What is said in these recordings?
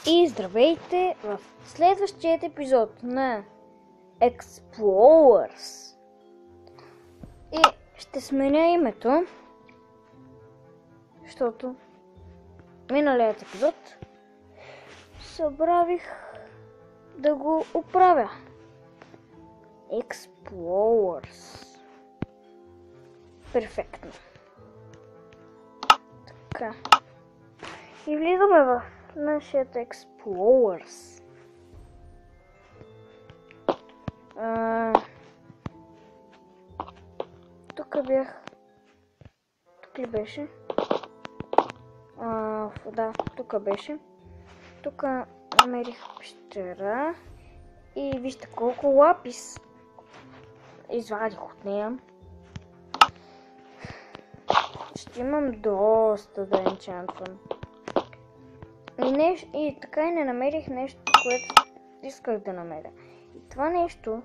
И здравейте в следващият епизод на Explorers. И ще сменя името, защото миналият епизод събравих да го оправя. Explorers. Перфектно. Така. И влизаме в нашия Explorers. Тук бях. Тук ли беше? Да, тук беше. Тук намерих пещера. И вижте колко лапис извадих от нея. Ще имам доста да енчантвам. И така и не намерих нещо, което исках да намеря. И това нещо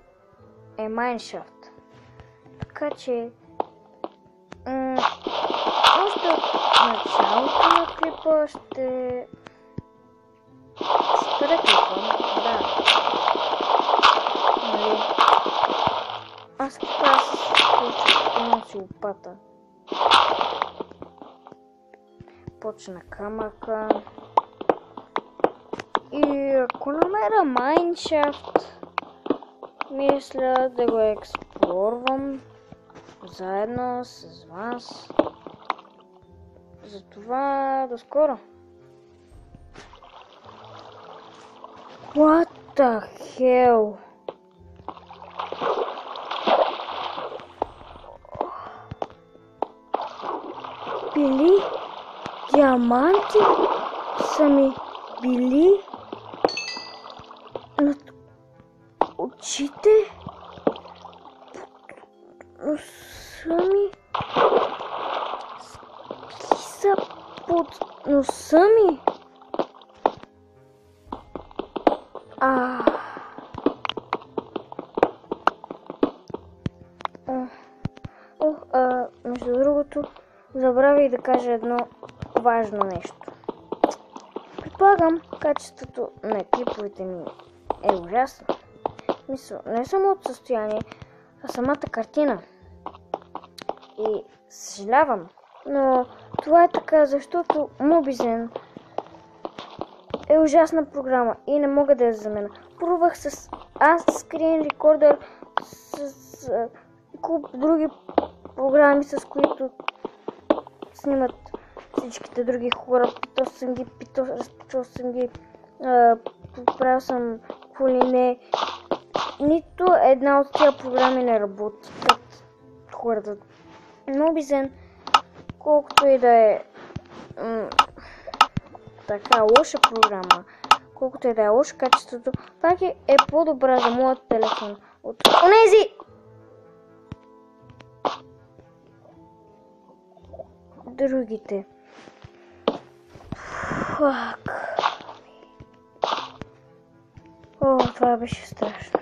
е майншафт. Така че още от началото на клипа ще спра клипа. Да. Нали? Аз имам си лопата. Почна камъка. И ако намеря майншафт, мисля да го експлорвам заедно с вас. Затова до скоро. What the hell? Били диаманти са ми били над очите, носа ми, са под носа ми. Между другото, забравих да кажа едно важно нещо. Предполагам, качеството на клиповете ми е ужасно. Мисля, не само от състояние, а самата картина. И съжалявам, но това е така, защото Mobizen е ужасна програма и не мога да я заменя. Пробвах с Screen Recorder, с куп други програми, с които снимат всичките други хора. Разпитал съм ги, поправил съм колине. Нито една от тия програми не работи пред хората. Mobizen, колкото и да е така лоша програма, колкото и да е лошо качеството, пак е по-добра за моят телефон от онези другите. Фак. Това беше страшно.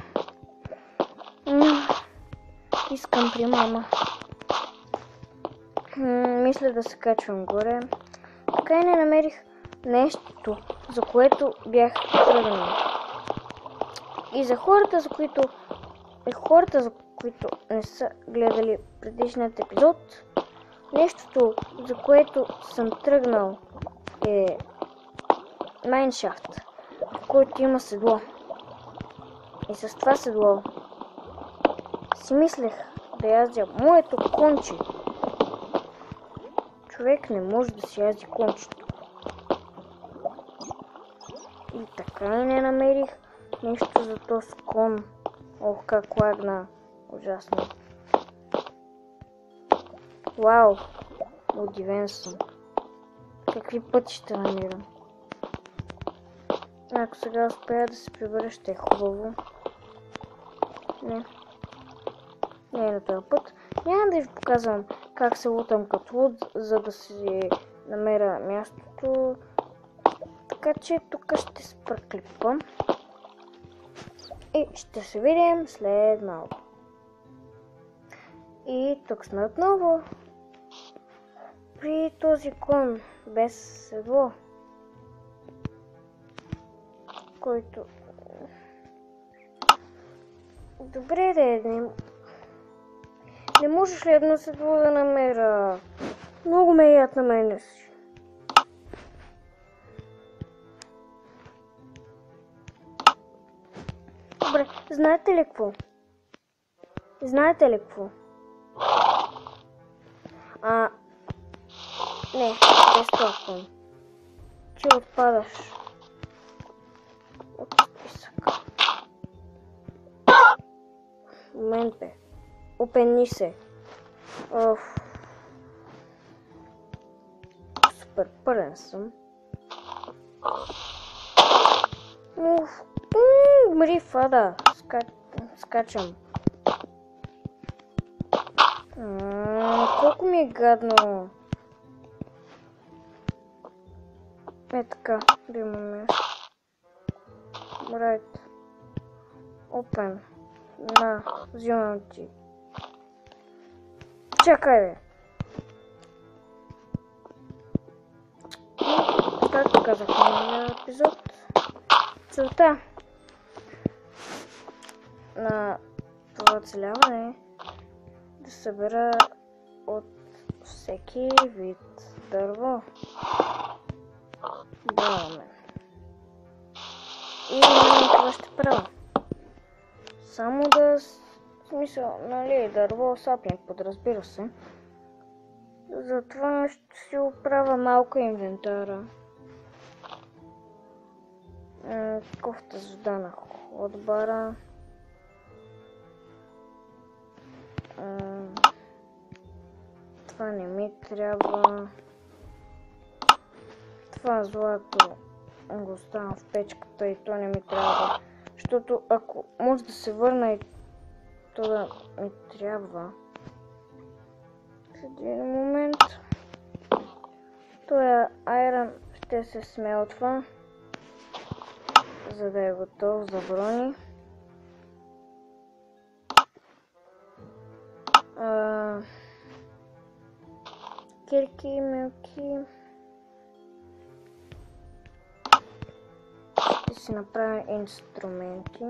Искам при мама. Мисля да се качвам горе. Така и не намерих нещо, за което бях тръгнал. И за хората, за които не са гледали предишният епизод, нещото, за което съм тръгнал, е майншафт, в който има седло. И с това седло си мислех да яздя моето конче. Човек не може да си язди кончето. И така и не намерих нещо за този кон. Ох, как лагна. Ужасно. Вау! Удивен съм. Какви пъти ще намирам? Ако сега успея да се прибера, ще е хубаво. Не е на този път. Няма да ви показвам как се лутам като луд, за да си намеря мястото. Така че тук ще спра клипа. И ще се видим след малко. И тук сме отново. При този кон без седло. който... Добре, не можеш ли едно седло да намеря? Много ме яд на мене си. Добре, знаете ли какво? Не, без толкова. Ти отпадаш от списъка. Момент бе. Опени се. Супер пълен съм. Мри фада. Скачам. Колко ми е гадно. Е така, да имаме. Right. Open. На, взимам ти. Чакай бе. Както казахме на епизод, целта на това оцеляване е да събера от всеки вид дърво. Даваме. И това ще правя. Само да, смисъл, нали, дърво, саплинг, подразбира се. Затова ще си оправя малко инвентара. Кофта за вода на ходбара. Това не ми трябва. Това злато го оставям в печката и то не ми трябва. Защото ако може да се върна и то да ми трябва. В един момент този айрон ще се смелтва, за да е готов за брони. Кирки, мелки. Ще си направя инструменти.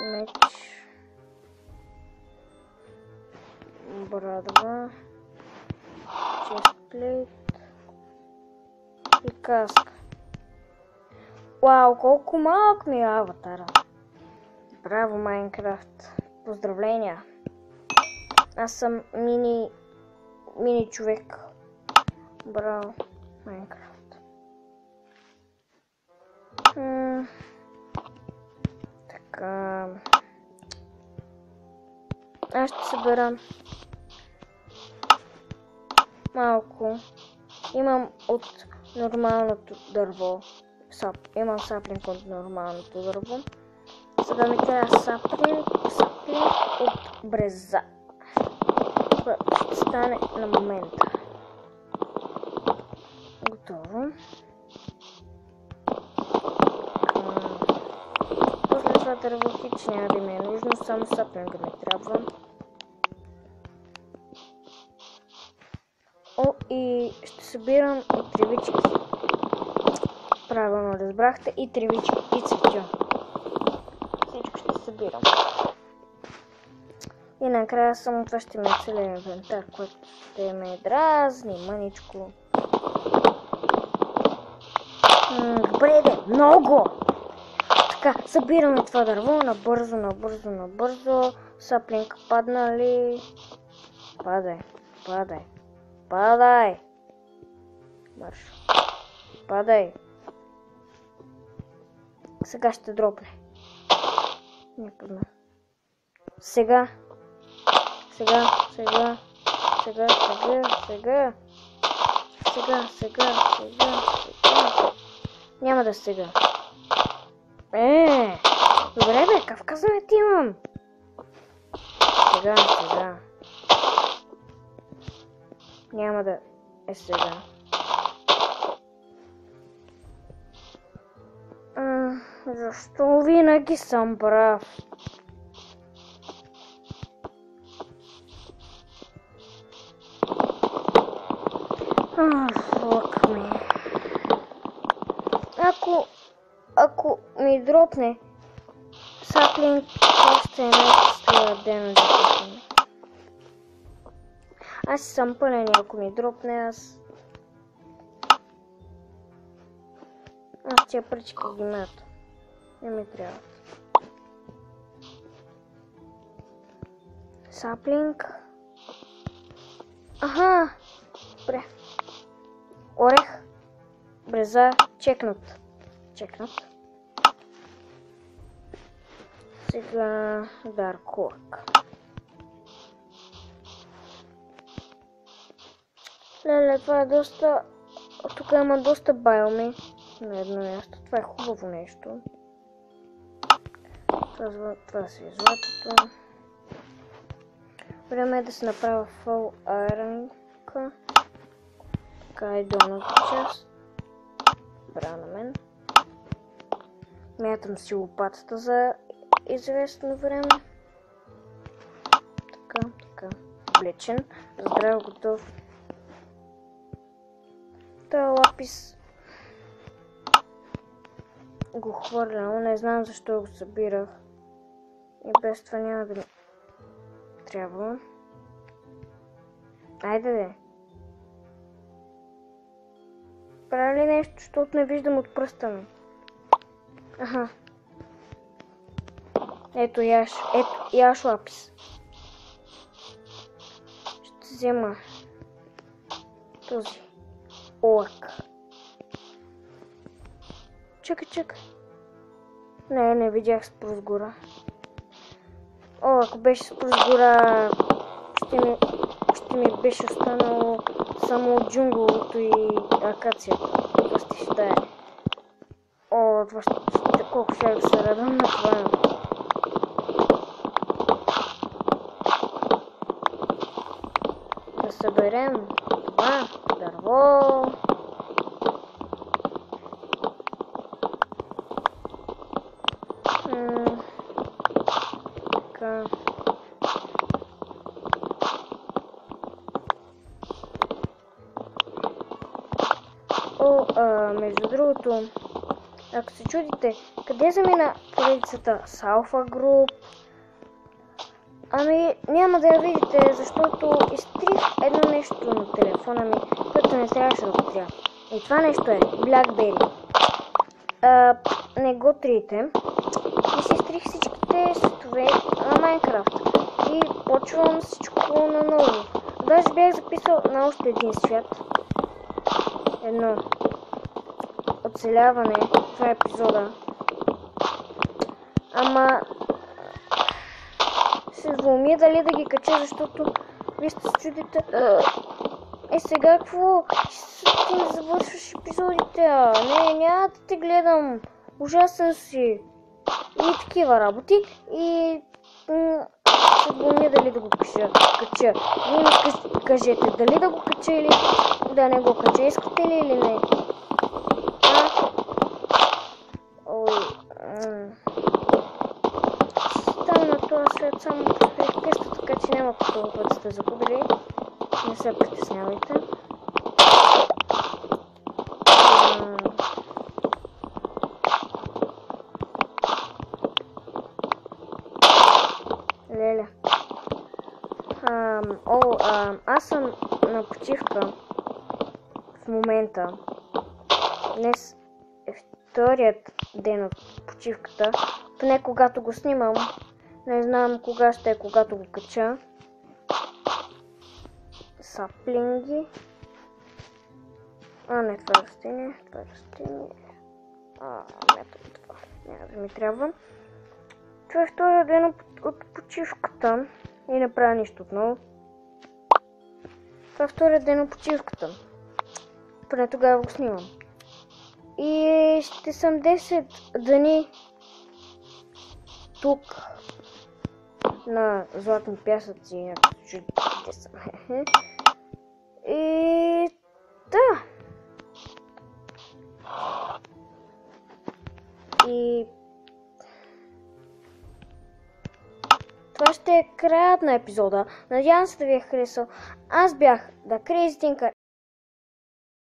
Меч. Брадва. Честплейт. И каска. Вау, колко малък ми е аватара. Браво, Майнкрафт. Поздравления. Аз съм мини човек. Браво, Майнкрафт. Така. Аз ще събера малко. Имам от нормалното дърво. Имам саплинг от нормалното дърво. Сега ми трябва саплинг от бреза. Ще стане на момента. Готово. После това дърво хич няма да ми е нужно, само саплинга ми трябва. И ще събирам от тревички. Правилно разбрахте, и тревички, и цветя. Всичко ще събирам. И накрая само това ще ми е целият инвентар, който ще ме дразни мъничко. Добре де, много! Така, събираме това дърво набързо. Саплинг падна ли? Падай! Марш. Падай! Сега ще дропне. Не падна. Сега. Няма да сега. Добре бе, Кавказът имам. Сега. Няма да е сега. Защо винаги съм прав? Фак ми. Ако ако ми дропне саплинг, това ще е най-къстия ден на живота ми. Аз си съм пълен и ако ми дропне, аз тия пръчки ги мята. Не ми трябва. Саплинг. Аха! Добре. Орех. Бреза. Чекнат. Сега Даркорк. Леле, това е доста... Тук има доста байлми на едно място. Това е хубаво нещо. Това си е златото. Време е да се направя фол айронка. Така е долната част. Браво на мен. Мятам си лопатата за известно време. Така. Облечен. Здраво, готов. Това лапис го хвърлям. Не знам защо го събирах. И без това няма да ми трябва. Айде де. Правя ли нещо, защото не виждам от пръста ми? Аха. Ето яш лапис. Ще взема този олак. Чакай. Не видях спрус гора. Ако беше спрус гора, ще ми беше останало само джунглото и акацията. Това ще стае. Това ще колко ще да се радвам на това. Да съберем това дърво. Така. Между другото, ако се чудите, къде замина поредицата с Alpha Group? Ами, няма да я видите, защото изтрих едно нещо на телефона ми, което не трябваше да го трябва. И това нещо е BlackBerry. Не го трите. И си изтрих всичките светове на Майнкрафт. И почвам всичко наново. Даже бях записал на още един свят. Едно оцеляване. Това е епизода. Ама се злоумя дали да ги кача, защото вие ще се чудите. Сега какво? Ти не завършваш епизодите, Не, няма да те гледам. Ужасен си. И такива работи. И се злоумя дали да го кача. Вие ми кажете дали да го кача или да не го кача. Искате ли или не? Там на този свят само постои къща, така че няма по това път да сте загубили. Не се притеснявайте. Леле. Аз съм на почивка в момента. Днес е вторият ден от почивката. Поне когато го снимам. Не знам кога ще е, когато го кача. Саплинги. Не, това е растение. Това. Няма да ми трябва. Това е втория ден от почивката. И не правя нищо отново. Това е втория ден от почивката. Поне тогава го снимам. И ще съм 10 дни тук на Златни пясъци. Чудите съм. И да. И това ще е краят на епизода. Надявам се да ви е харесал. Аз бях The Crazy Thinker